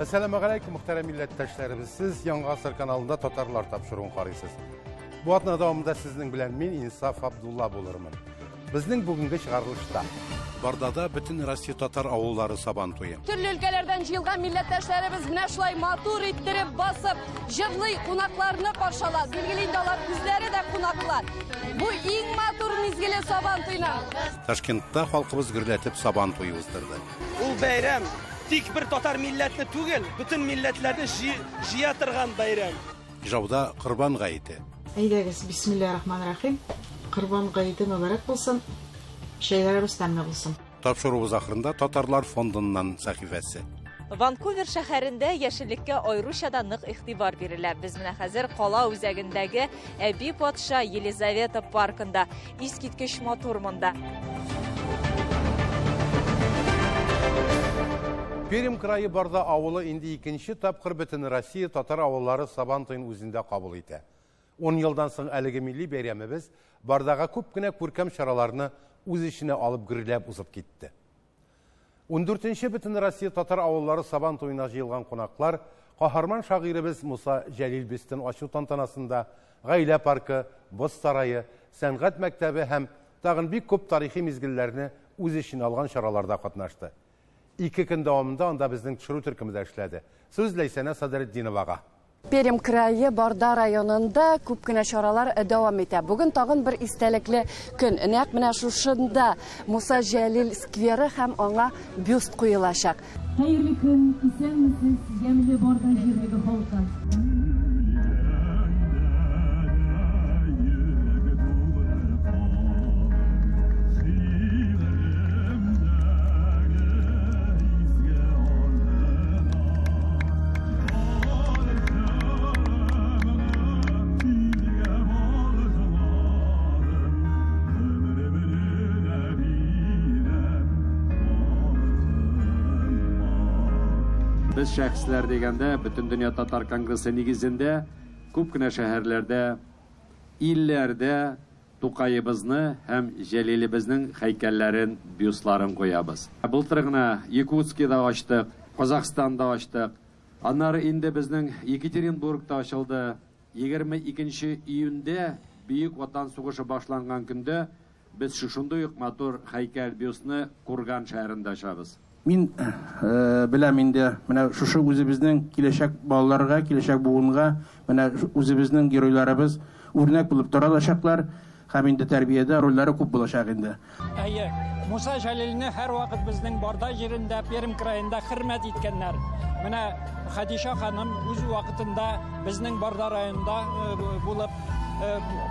Assalamu alaikum muhterem milletteşlerimiz. Siz Yangi Asır kanalında Tatarlar tapşırığını qaraysiz. Bu adına davamında sizin bilen men İnsaf Abdullah bolurman. Bizning bugungi çıkarılışta Bardada bütün Rossiya Tatar avulları saban toyu. Türlü ülkelerden jıyılgan milletteşlerimiz mine şulay matur ittirip basıp jıvlı kunaklarını qarşalad. Bilgiliyindalar bizleri de kunaklar. Bu eng matur mizgili saban toyuna. Taşkentda halkımız gürletip saban toyu uzdurdu. Bu bayram tek bir Tatar milletini tugul, bütün milletlerni jiyatırgan bayram. Javda Qurban gayeti. Haydagiz, bismillahirrahmanirrahim. Qurban gayeti mübarek bolsun. Şeylerimiz təmin olsun. Tapşırığımız axırında Tatarlar Fondundan sahifesi. Vancouver şəhərində yeşillikə ayrıca nıq ixtibar verirlər. Biz mənə hazır qala üzərindəki Əbi Padşah Yelizaveta parkında iskitkiş motormunda. Перим крайы барда авылы инде икенче тапқыр бүтін Россия татар авыллары сабан тойын үзінде қабыл ите. 10 yıldan соң әлеге милли бәйрәмебез бардаға көп кенә күркәм шараларны үз ішіне алып гүрләп узып китте. 14-нче бүтін Россия татар авыллары сабан тойына җыелган кунаклар каһарман шагыйребез Муса Җәлил Бестин ачу тантанасында гаилә паркы, боз сарайы, сәнгать мәктәбе һәм тагын бик күп тарихи мизгелләрне үз ішіне алган шараларда катнашты. 2 gün davamında anda bizning tushuru türkümüzde işledi. Söz Leysene Sadreddinovaga. Перим крайы Барда районында күп кенә чаралар дәвам итә. Бүген тагын бер истәлекле көн. Нәкъ менә шушында Муса Җәлил скверы һәм аңа бюст куелачак. Хәерле көн, исәнмесез, ямьле Барда җирлеге халкы. Biz şəxslər degəndə bütün dünya Tatar Kongresi nigizində көп кенә şəhərlərdə, illərdə Toqayыбызны һәм Җәлилебезнең һәйкәлләрен, бюстларын куябыз. Былтыр гына Якутскида ачтык, Казакстанда ачтык. Аннары инде безнең Екатеринбургта ачылды. 22 июньдә Бөек Ватан сугышы башланган көндә без шушындый ук матур һәйкәл бюстны Курган шәһәрендә ачабыз. Мин беләм инде, менә шушы үзебезнең киләчәк балаларга, киләчәк буынга, менә үзебезнең геройларыбыз үрнәк булып торалачаклар, һәм инде тәрбиядә рольләре күп булачак инде. Әйе, Муса Җәлилне һәр вакыт безнең Барда җирендә, Перим краенда хөрмәт иткәннәр. Менә Хадиша ханым үз вакытында безнең Барда районында булып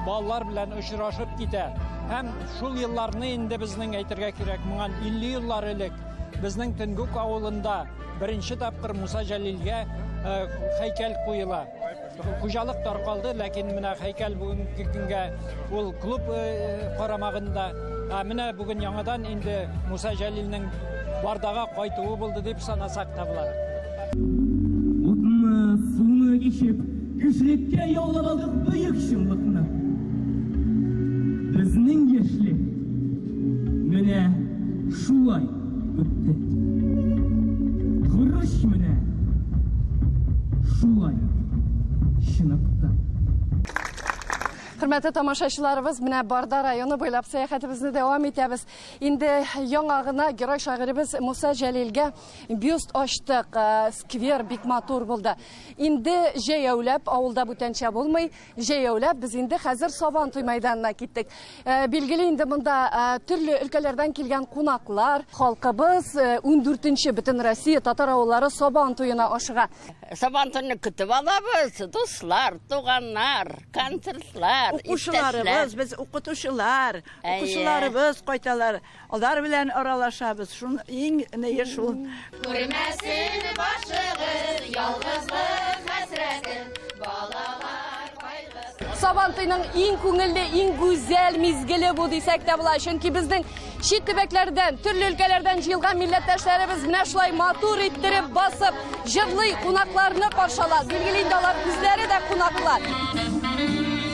балалар белән очрашып китә. Һәм шул елларны инде безнең әйтергә кирәк, моңа 50 еллар элек безнең Төнгүк авылында беренче тапкыр Муса Җәлилгә һәйкәл куела. Хуҗалык таркалды, ләкин менә һәйкәл бүгенге көнгә ул клуб карамагында. Менә бүген яңадан инде Муса Җәлилнең Бардага кайтуы булды дип санасак та була. Утны, суны кичеп, көчлеккә яулап алдык бөек шымлыкны. Безнең яшьлек менә шулай үтте. Хурыш менә шулай чыныкты. Hürmetli tamaşaçılarımız, менә Барда районы буйлап сәяхәтебезне дәвам итәбез. Инде яңагына герой шагыйребез Муса Җәлилгә бюст ачтык, сквер бик матур булды. Инде җәяүләп, авылда бүтәнчә булмый, җәяүләп без инде хәзер Сабан туй мәйданына киттек. Билгеле инде монда төрле өлкәләрдән килгән кунаклар, халкыбыз 14-нче бөтен Россия татар авыллары Сабан туена ашыга. Сабан туйны көтеп алабыз, дуслар, туганнар, концертлар. Укучыларыбыз, biz укучыларыбыз кайталар. Алар белән аралашабыз. Шун иң нәйе шул. Күрмәсен башыгыз, ялгызлык хәсрәтен, балалар кайгысы. Сабан туйның иң күңелле, иң гүзәл мизгеле бу дисәк тә була. Чөнки безнең чит төбәкләрдән, төрле өлкәләрдән җыелган милләттәшләребез менә шулай матур иттереп басып, җырлый, кунакларны каршалар. Билгеле инде алар үзләре дә кунаклар.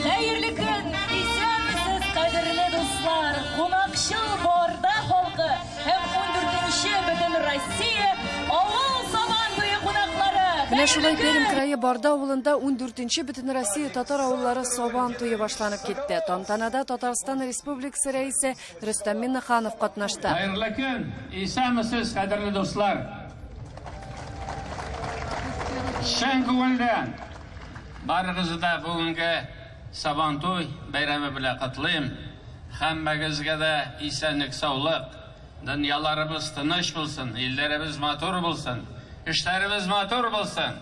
Хәерле көн, исәнмесез, кадерле дуслар, кунакчыл Барда халкы һәм 14-нче бөтен Россия авыл Сабан туе кунаклары Менә шулай Пермь крае Барда авылында 14-нче Бөтен Россия татар авыллары Сабан туе башланып китте. Тантанада Татарстан Республикасы рәисе Рөстәм Миннеханов катнашты. Хәерле көн, исәнмесез, кадерле дуслар. Шән күңелдән барыгызны да бүгенге Сабан туй бәйрәме белән котлыйм. Һәммәгезгә дә исәнлек, саулык, дөньяларыбыз тыныч булсын, илләребез матур булсын, эшләребез матур булсын.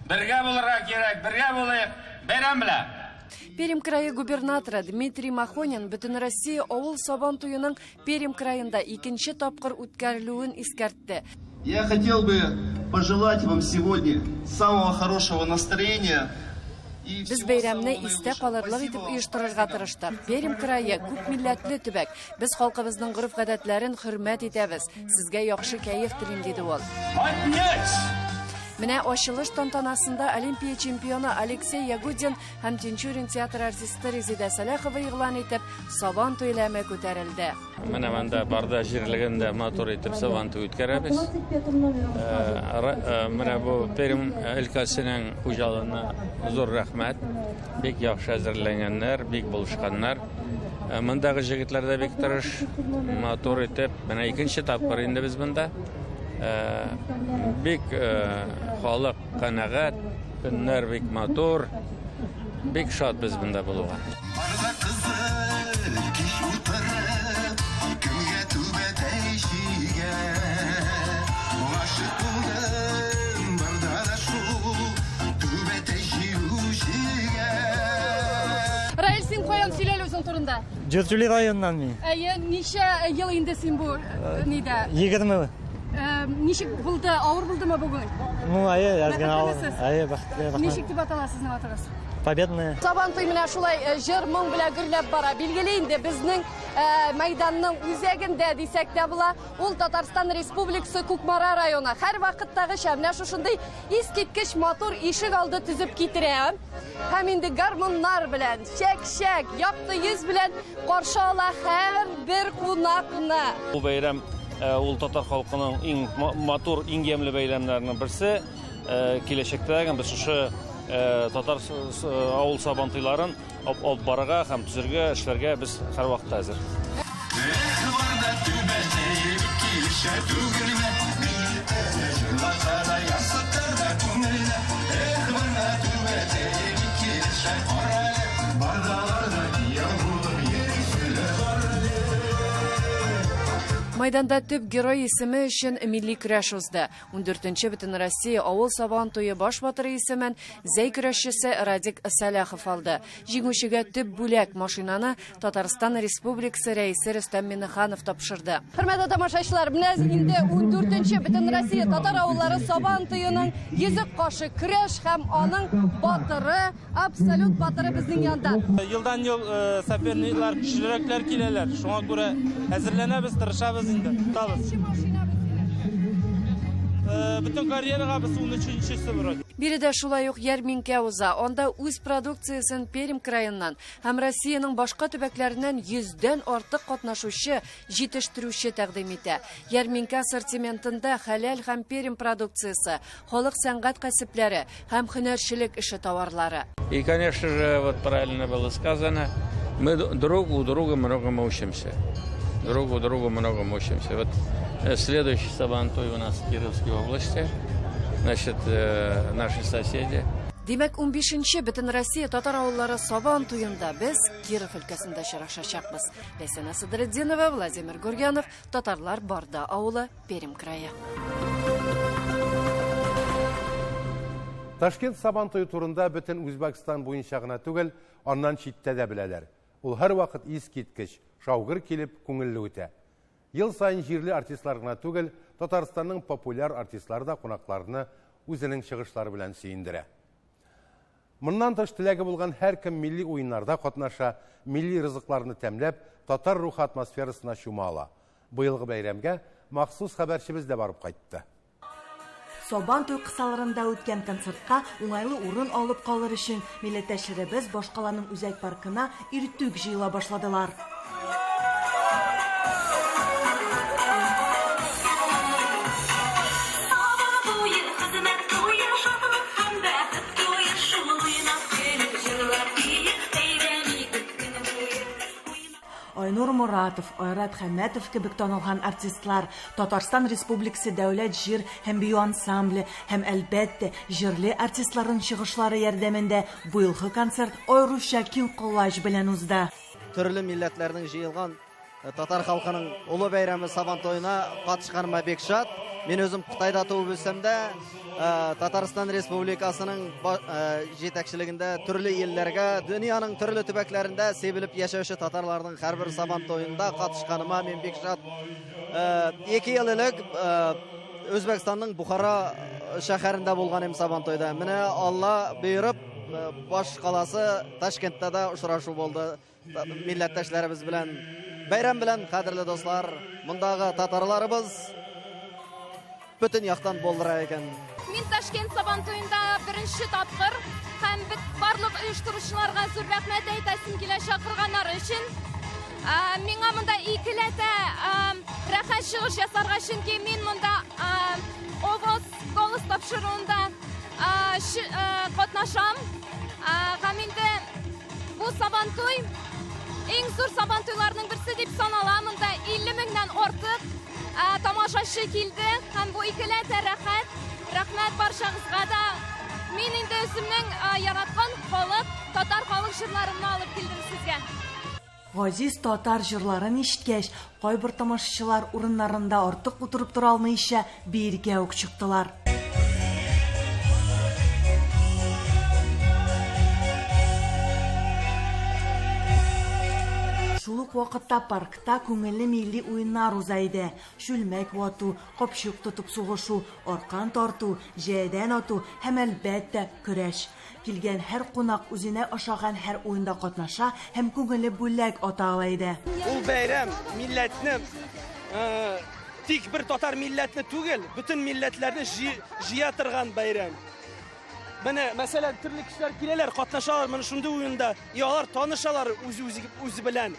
Бергә булырга кирәк, бергә булыйк, бәйрәм белән. Пермь крае губернаторы Дмитрий Махонин Бөтен Россия авыл Сабан туеның Пермь краенда икенче тапкыр үткәрелүен искәртте. Я хотел бы пожелать вам сегодня самого хорошего настроения. Без бәйрәмне истә калырлык итеп оештырырга тырыштык. Пермь крае күп милләтле төбәк. Без халкыбызның гореф-гадәтләрен хөрмәт итәбез. Сезгә яхшы кәеф телим, диде ул. Менә ачылыш тантанасында Олимпия чемпионы Алексей Ягудин һәм Тинчурин театр артисты Резида Саляхова игълан итеп Сабан туйләме күтәрелде. Менә монда Барда җирлегендә матур итеп Сабан туй үткәрәбез. Менә бу Пермь өлкәсенең хуҗалыгына зур рәхмәт. Бик яхшы әзерләнгәннәр, бик булышканнар. Мондагы җегетләр дә бик тырыш, матур итеп, менә икенче тапкыр инде без монда. Бик халык канәгать, көннәр бик матур, бик шат без монда булуга. Раил, син каян сөйләл үзең турында? Җырчылык районыннан мин. Ничә ел инде син бу нидә? 20. Ничек булды? Авыр булдымы бүген? Ну, язган авыр. Бәхетле. Ничек дип аталасыз, сезнең атыгыз? Победная. Сабан туй менә шулай җыр моң белән гөрләп бара. Билгеле инде безнең мәйданның үзәгендә дисәк тә була. Ул Татарстан Республикасы Кукмара районы. Һәр вакыттагыча менә шушындый искиткеч матур ишек алды төзеп китерә. Һәм инде гармоннар белән, чәк-чәк, якты йөз белән каршы ала һәр бер кунакны. Бу бәйрәм ул татар халкының иң матур, иң ямьле бәйрәмнәренең берсе. Киләчәктә без шушы татар авыл Сабан туйларын алып барырга һәм төзергә, эшләргә без һәрвакыт әзер. Майданда төп герой исеме өчен милли көрәш узды. 14-нче Бөтен Россия авыл Сабан туе баш батыры исемен зәй көрәшчесе Радик Саляхов алды. Җиңүчегә төп бүләк машинаны Татарстан Республикасы рәисе Рөстәм Миннеханов тапшырды. Хөрмәтле тамашачылар, менә инде 14-нче Бөтен Россия татар авыллары Сабан туеның йөзек кашы көрәш һәм аның батыры, абсолют батыры безнең янда. Елдан-ел соперниклар көчлерәкләр киләләр. Шуңа күрә әзерләнәбез, тырышабыз. Bütün kariyerine biz 13-нчесе вроде. Биредә шулай ук ярминкә уза. Анда үз продукциясын Пермь краеннан һәм Россиянең башка төбәкләреннән 100дән артык катнашучы, җитештерүче тәкъдим итә. Ярминкә ассортиментында хәләл һәм Пермь продукциясы, халык сәнгать кәсепләре һәм һөнәрчелек эше товарлары. И, конечно же, вот правильно было сказано, мы друг у друга многому учимся. Друг у друга многому учимся. Вот следующий Сабан туй у нас в Кировской области. Значит, наши соседи. Димәк, 15-нче Бөтен Россия татар авыллары Сабан туенда без Киров өлкәсендә чырашачакбыз. Ләйсәнә Сыдретдинова, Владимир Гурьянов, Татарлар Барда авылы, Пермь крае. Ташкент Сабан туй турында бөтен Үзбәкстан буенча гына түгел, аннан читтә дә беләләр. Ул һәр вакыт искиткеч, шаугыр килеп, күңелле үтә. Ел сайын җирле артистлар гына түгел, Татарстанның популяр артистлары да кунакларны үзенең чыгышлары белән сөендерә. Моннан тыш теләге булган һәркем милли уеннарда катнаша, милли ризыкларны тәмләп, татар рухы атмосферасына чумала. Быелгы бәйрәмгә махсус хәбәрчебез дә барып кайтты. Сабан туй кысаларында үткән концертка уңайлы урын алып калыр өчен милләттәшләребез башкаланың үзәк паркына иртүк җыела башладылар. Айбатов, Айрат Хәмәтов кебек танылган артистлар, Татарстан Республикасы дәүләт җир һәм бию ансамбле һәм әлбәттә җирле артистларның чыгышлары ярдәмендә бу елгы концерт аеруча киң коллаж белән узды. Төрле милләтләрнең җыелган татар халкының улы бәйрәме Сабантуена катышканыма бик шат. Мен өзім Қытайда туып өссем дә, Татарстан Республикасының җитәкчелегендә төрле илләргә, дөньяның төрле төбәкләрендә себилеп яшәүче татарларның һәрбер Сабантуенда катышканыма мен бик шат. 2 ел элек Өзбекстанның Бухара шәһәрендә булган идем Сабантуйда. Менә Алла бuyurып, баш каласы Ташкентта да очрашу булды. Милләттәшләребез белән, бәйрәм белән, кадерле дуслар, мондагы татарларыбыз бүтән яктан булдыра икән. Мин Ташкент Сабантуенда беренче тапкыр һәм барлык оештыручыларга зур рәхмәт әйтәсем килә чакырганнар өчен. Миңа монда икеләтә рәхәт чыгыш ясарга, чөнки мин монда голос тапшыруында катнашам. Һәм инде бу Сабантуй иң зур Сабантуйларның берсе дип санала. Монда 50 меңнән артык тамашачы килде һәм бу икеләтә рәхәт. Рәхмәт барчагызга да. Мин инде үземнең яраткан халык, татар халык җырларымны алып килдем сезгә. Газиз татар җырларын ишеткәч, кайбер тамашачылар урыннарында артык утырып тора алмыйча биергә үк чыктылар. Шул ук вакытта паркта күңелле милли уеннар уза иде. Шүлмәк вату, капчык тотып сугышу, аркан тарту, җәйдән ату һәм әлбәттә көрәш. Килгән һәр кунак үзенә ошаган һәр уенда катнаша һәм күңелле бүләк ата ала иде. Ул бәйрәм милләтне тик бер татар милләтне түгел, бүтән милләтләрне җыя торган бәйрәм. Менә мәсәлән төрле кешеләр киләләр, катнашалар менә шундый уенда, алар танышалар үзе белән.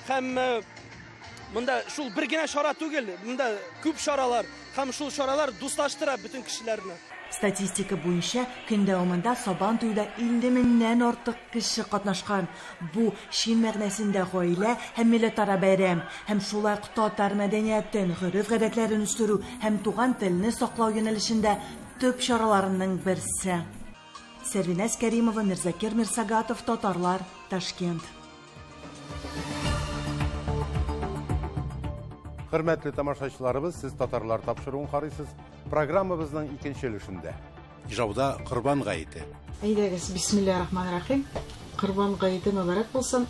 Һәм монда шул бер генә шара түгел, монда күп шаралар, һәм шул шаралар дуслаштыра бүтән кешеләрне. Статистика буенча көн дәвамында Сабантуйда 50 меңнән артык кеше катнашкан. Бу чын мәгънәсендә гаилә һәм милләтара бәйрәм, һәм шулай татар мәдәниятен, гореф-гадәтләрен үстерү һәм туган телне саклау юнәлешендә төп чараларының берсе. Сервиназ Кәримова, Мирзакир Мирсагатов, Татарлар, Ташкент. Хөрмәтле тамашачыларыбыз, сез татарлар тапшыруын карыйсыз. Программабызның икенче өлешендә. Ижауда Корбан гаете. Әйдәгез, бисмиллаһир-рахманир-рахим. Корбан гаете мөбарәк булсын.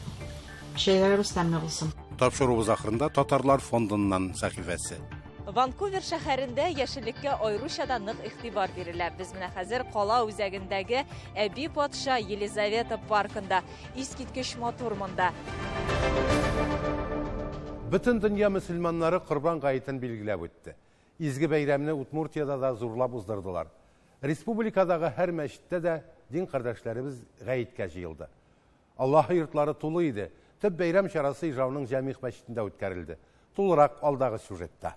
Шәйләребез тәмле булсын. Тапшыруыбыз ахырында Татарлар фондыннан сәхифәсе. Ванкувер шәһәрендә яшеллеккә аеруча нык игътибар бирелә. Без менә хәзер кала үзәгендәге Әби патша Елизавета паркында, искиткеч матур монда. Бүтән дөнья мөселманнары Корбан гаетен билгеләп үтте. Изге бәйрәмне Удмуртиядә да зурлап уздырдылар. Республикадагы һәр мәчеттә дә дин кардәшләребез гаеткә җыелды. Аллаһ йортлары тулы иде. Төп бәйрәм чарасы Ижауның Җәмигъ мәчетендә үткәрелде. Тулырак алдагы сюжетта.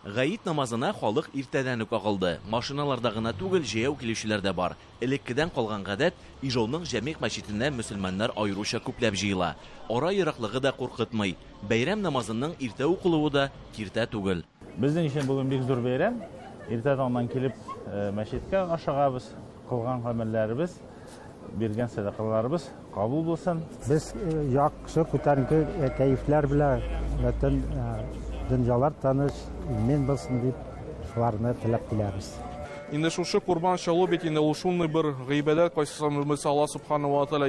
Гаит намазына халык иртәдән үк агылды. Машиналарда гына түгел, җәяү килүчеләр дә бар. Элеккедән калган гадәт, Ижауның Җәмигъ мәчетенә мөселманнар аеруча күпләп җыела. Ара ераклыгы да куркытмый. Бәйрәм намазының иртә укылуы да киртә түгел. Безнең өчен бүген бик зур бәйрәм. Иртәдән килеп мәчеткә ашыгабыз, кылган гамәлләребез, биргән садакаларыбыз кабул булсын. Без яхшы күтәренке кәефләр белән бүтән дөньялар таныш мен булсын дип шуларны теләп киләбез. Инде шушы курбан чалу бит инде ул шундый бер гыйбадәт, кайсысын без Алла субханала ва тааля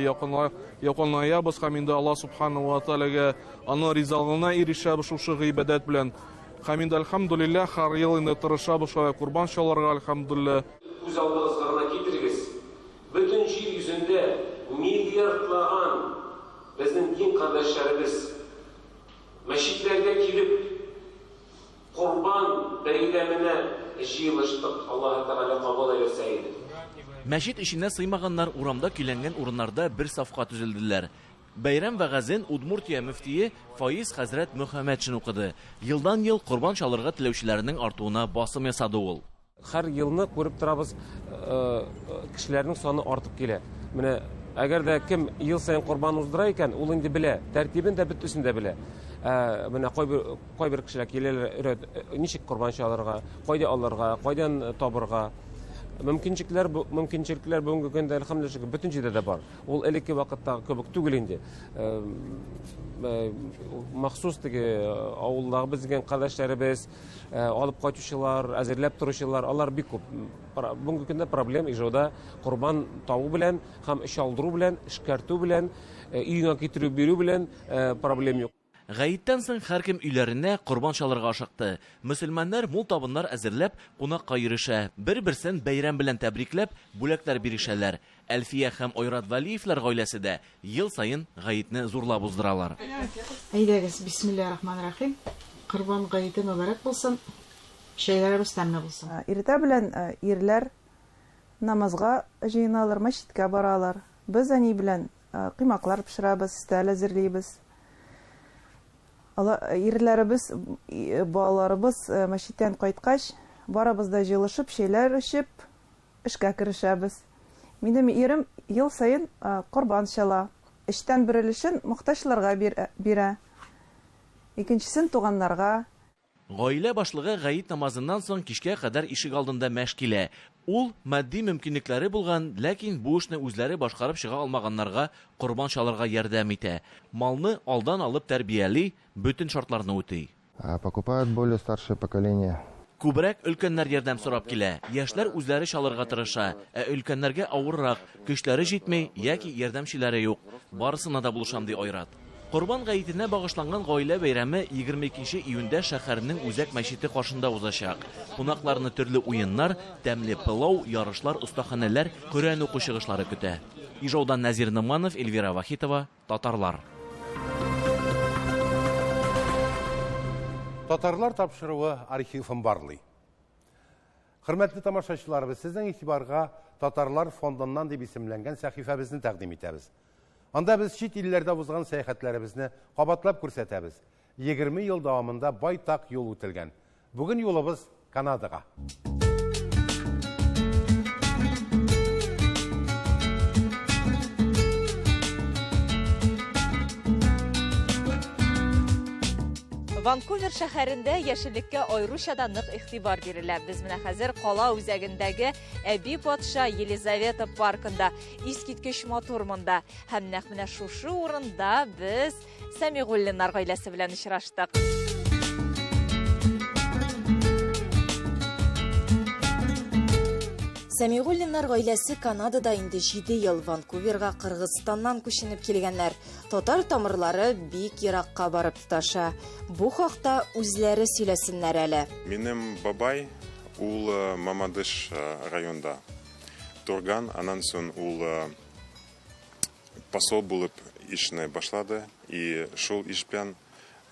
якынлаябыз һәм инде Алла субханала ва тааляга аның ризалыгына ирешәбез шушы гыйбадәт белән. Һәм инде әлхәмдүлилләһ һәр ел инде тырышабыз шулай курбан чаларга әлхәмдүлилләһ. Күз алдыгызга китерегез. Бүтән җир йөзендә миллиардлаган безнең дин кардәшләребез мәчетләргә килеп Курбан бәйрәменә җыелыштык. Аллаһ Тәгалә кабул итсә иде. Мәчет эченә сыймаганнар урамда көйләнгән урыннарда бер сафка төзелделәр. Бәйрәм вәгазен Удмуртия мөфтие Фаиз хәзрәт Мөхәммәдшин укыды. Елдан-ел курбан чалырга теләүчеләрнең артуына басым ясады ул. Һәр елны күреп торабыз, кешеләрнең саны артып килә. Менә әгәр дә кем ел сайын курбан уздыра икән, ул инде белә, тәртибен дә бөтенсен дә белә. Менә кайбер кешеләр киләләр, ничек корбан чалырга, кайда алырга, кайдан табырга. Мөмкинчекләр бүгенге көндә әлхәмдүлилләh бөтен җирдә дә бар. Ул элекке вакытта кебек түгел инде. Махсус теге авылдагы безгән кардәшләребез, алып кайтучылар, әзерләп торучылар, алар бик күп. Бүгенге көндә проблема ижода корбан табу белән һәм эш алдыру белән, эшкәртү белән, өеңә китерү бирү белән проблема юк. Гаиттан соң һәркем өйләренә корбан чалырга ашыкты. Мөселманнар мул табыннар әзерләп, кунакка йөрешә. Бер-берсен бәйрәм белән тәбрикләп, бүләкләр бирешәләр. Әлфия һәм Ойрат Валиевлар гаиләсе дә ел сайын гаитне зурлап уздыралар. Әйдәгез, бисмиллаһир-рахманир-рахим. Корбан гаите мөбарәк булсын. Шәйләребез тәмле булсын. Иртә белән ирләр намазга җыйналыр, мәчеткә баралар. Без әни белән кыймаклар пешерәбез, стәл әзерлибез. Ирләребез, балаларыбыз мәчеттән кайткач, барабыз да җылышып, шәйләр эчеп, эшкә керешәбез. Минем ирем ел сайын корбан чала. Эштән бер өлешен мохтаҗларга бирә. Икенчесен туганнарга. Гаилә башлыгы гаит намазыннан соң кичкә кадәр ишек алдында мәш килә. Ул матди мөмкинлекләре булган, ләкин бу эшне үзләре башкарып чыга алмаганнарга корбан чалырга ярдәм итә. Малны алдан алып тәрбияли, бөтен шартларны үти. Покупают более старшее поколение. Күбрәк өлкәннәр ярдәм сорап килә. Яшьләр үзләре чалырга тырыша, өлкәннәргә авыррак, көчләре җитмәй яки ярдәмчеләре юк. Барысына да булышам ди Ойрат. Корбан гаитенә багышланган гаилә бәйрәме 22 июньдә шәһәрнең үзәк мәчете каршында узачак. Кунакларны төрле уеннар, тәмле пылау, ярышлар, остаханәләр, Коръән уку чыгышлары көтә. Ижаудан Назир Ныманов, Эльвира Вахитова, Татарлар. Татарлар тапшыруы архивын барлый. Хөрмәтле тамашачыларыбыз, сезнең игътибарга Татарлар фондыннан дип исемләнгән сәхифәбезне тәкъдим итәбез. Анда без чит илләрдә узган сәяхәтләребезне кабатлап күрсәтәбез. 20 ел дәвамында байтак юл үтелгән. Бүген юлыбыз Канадага. Ванкувер шәһәрендә яшеллеккә аеруча нык игътибар бирелә. Без менә хәзер кала үзәгендәге Әби патша Елизавета паркында искиткеч матур монда. Һәм нәкъ менә шушы урында без Сәмигуллиннар гаиләсе белән очраштык. Сәмигуллиннар гаиләсе Канадада инде 7 ел, Ванкуверга Кыргызстаннан күченеп килгәннәр. Татар тамырлары бик еракка барып тоташа. Бу хакта үзләре сөйләсеннәр әле. Минем бабай ул Мамадыш районда торган, аннан соң ул посол булып ишне башлады. И шул иш белән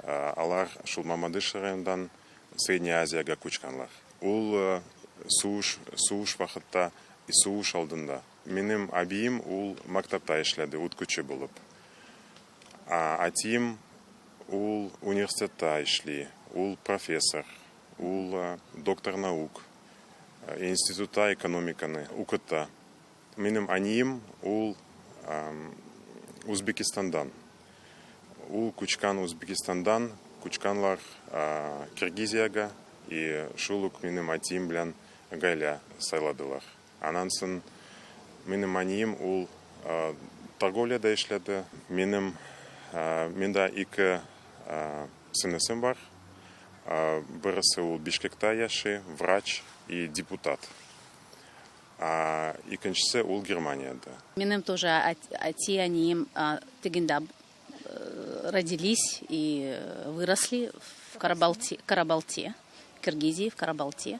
алар шул Мамадыш райондан Средняя Азияга күчкәннәр. Ул суыш вакытта и суыш алдында. Минем абием ул мактапта эшләде, уткучы булып. Атием ул университетта эшли, ул профессор, ул доктор наук, института экономиканы укыта. Минем анием ул Узбекистандан. Ул күчкән Узбекистандан, күчкәнлар Киргизияга, и шул ук минем атием белән гаилә сайладылар. Аннан соң минем анием ул торговляда эшләде. Миндә 2 сынысым бар. Берсе ул Бишкекта яши, врач и депутат. Икенчесе ул Германияда. Минем тоже анием тегендә родились и выросли в Карабалте, Киргизии, в Карабалте.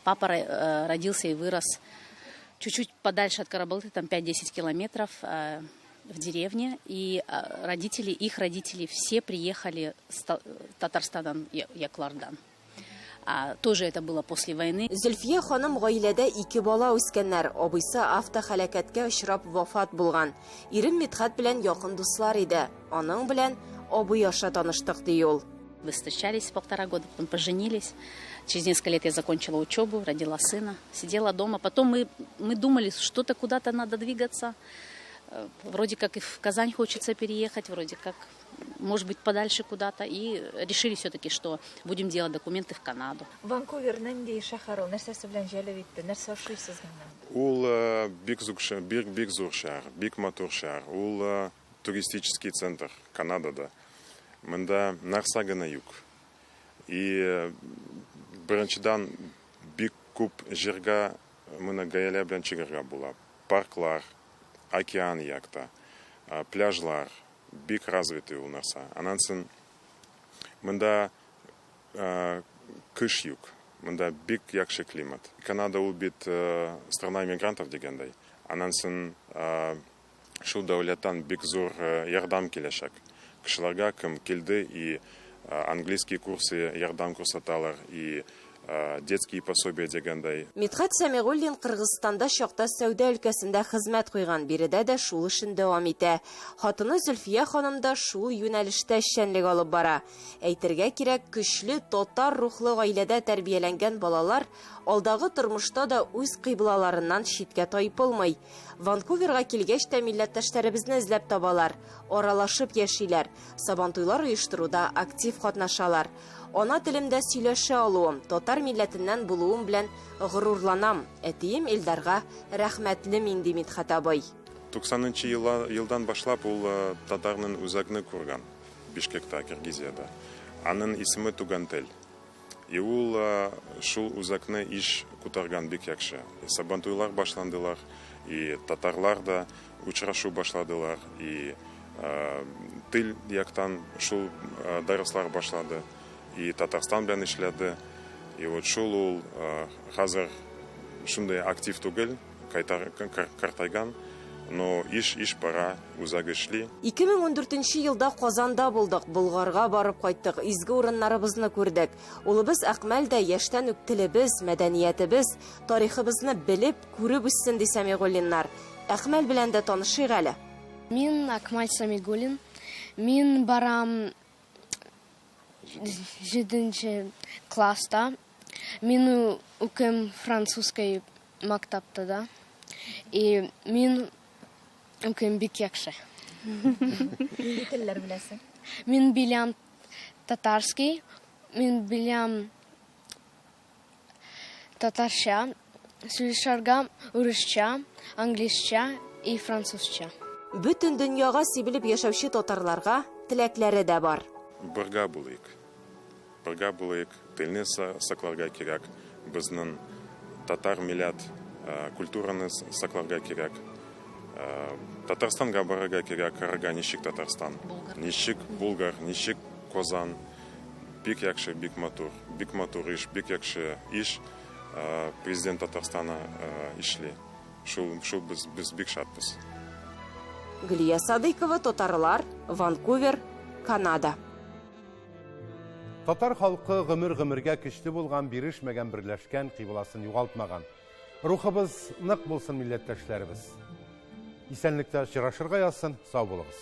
Папа родился и вырос чуть-чуть подальше от Карабалты, там 5-10 километров в деревне. И их родители все приехали с Татарстандан, Яклардан. Тоже это было после войны. Зөлфия ханым гаиләдә 2 бала үскәннәр. Абыйсы автохәлакәткә очрап вафат булган. Ирем Мидхәт белән якын дуслар иде. Аның белән абый аша таныштык ди ул. Мы встречались 1,5 года, потом поженились. Через несколько лет я закончила учебу, родила сына, сидела дома. Потом мы думали, что-то куда-то надо двигаться. Вроде как и в Казань хочется переехать, вроде как может быть, подальше куда-то. И решили все-таки, что будем делать документы в Канаду. Ванкувер нендей шәһәр ул? Нәрсәсе белән җәлеп итте? Нәрсә ошыйсыз гына? Ул бик зур шәһәр, бик матур шәһәр. Ул туристический центр Канадада. Монда нәрсә генә юк. И беренчедән бик күп җиргә моны гаилә белән чыгарга була. Парклар, океан якта, пляжлар бик развиты ул нәрсә. Аннан соң монда кыш юк. Монда бик яхшы климат. Канада ул бит страна иммигрантов дигәндәй. Аннан соң шул дәүләттән бик зур ярдәм киләчәк. Кешеләргә кем килде и английский курсы ярдәм күрсәтәләр и детские пособия дигәндәй. Мидхәт Сәмигуллин Кыргызстанда чакта сәүдә өлкәсендә хезмәт куйган, биредә дә шул эшен дәвам итә. Хатыны Зөлфия ханым да шул юнәлештә эшчәнлек алып бара. Әйтергә кирәк, көчле татар рухлы гаиләдә тәрбияләнгән балалар алдагы тормышта да үз кыйблаларыннан читкә тайпылмый. Ванкуверга килгәч тә милләттәшләребезне эзләп табалар, аралашып яшиләр, сабантуйлар оештыруда актив катнашалар. Ана телемдә сөйләшә алуым, татар милләтеннән булуым белән горурланам. Әтием Илдарга рәхмәтле инде Мидхәт абый. 90-нчы елдан башлап ул татарның үзәгне курган Бишкекта, Киргизиядә. Аның исеме Тугантел. И ул шул үзәкне иш күтәргән бик яхшы. Сабантуйлар башландылар, и татарлар да учрашу башладылар, и тел яктан шул дәресләр башлады. И Татарстан белән эшләде. И вот шул ул хәзер шундай актив түгел, картайган, но иш бара, үзәге эшли. 2014 елда Казанда булдык, Болгарга барып кайттык, изге урыннарыбызны күрдек. Улыбыз Әкмәл дә яшьтән үк телебез, мәдәниятебез, тарихыбызны белеп, күреп үссен ди Сәмигуллиннар. Әкмәл белән дә танышыйк әле. Мин Әкмәл Сәмигуллин. Мин барам 7 класста. Мин укыйм французский мактапта да. И мин укыйм бик яхшы. Нинди телләр беләсең? Мин беләм татарский, мин беләм татарча, сөйләшергә урысча, английсча и французча. Бүтән дөньяга сибелеп яшәүче татарларга теләкләре дә бар. Бергә булыйк. Бергә булыйк, телне сакларга кирәк. Безнең татар милләт культураны сакларга кирәк. Татарстанга барырга кирәк, карарга ничек Татарстан, ничек Булгар, ничек Казан. Бик яхшы, бик матур иш, бик яхшы иш. Президент Татарстана ишли. Шул без бик шатбыз. Гөлия Садыкова, татарлар, Ванкувер, Канада. Татар халкы гомер-гомергә көчле булган, бирешмәгән, берләшкән, кыйбласын югалтмаган. Рухыбыз нык булсын, милләттәшләребез. Исәнлектә очрашырга язсын, сау булыгыз.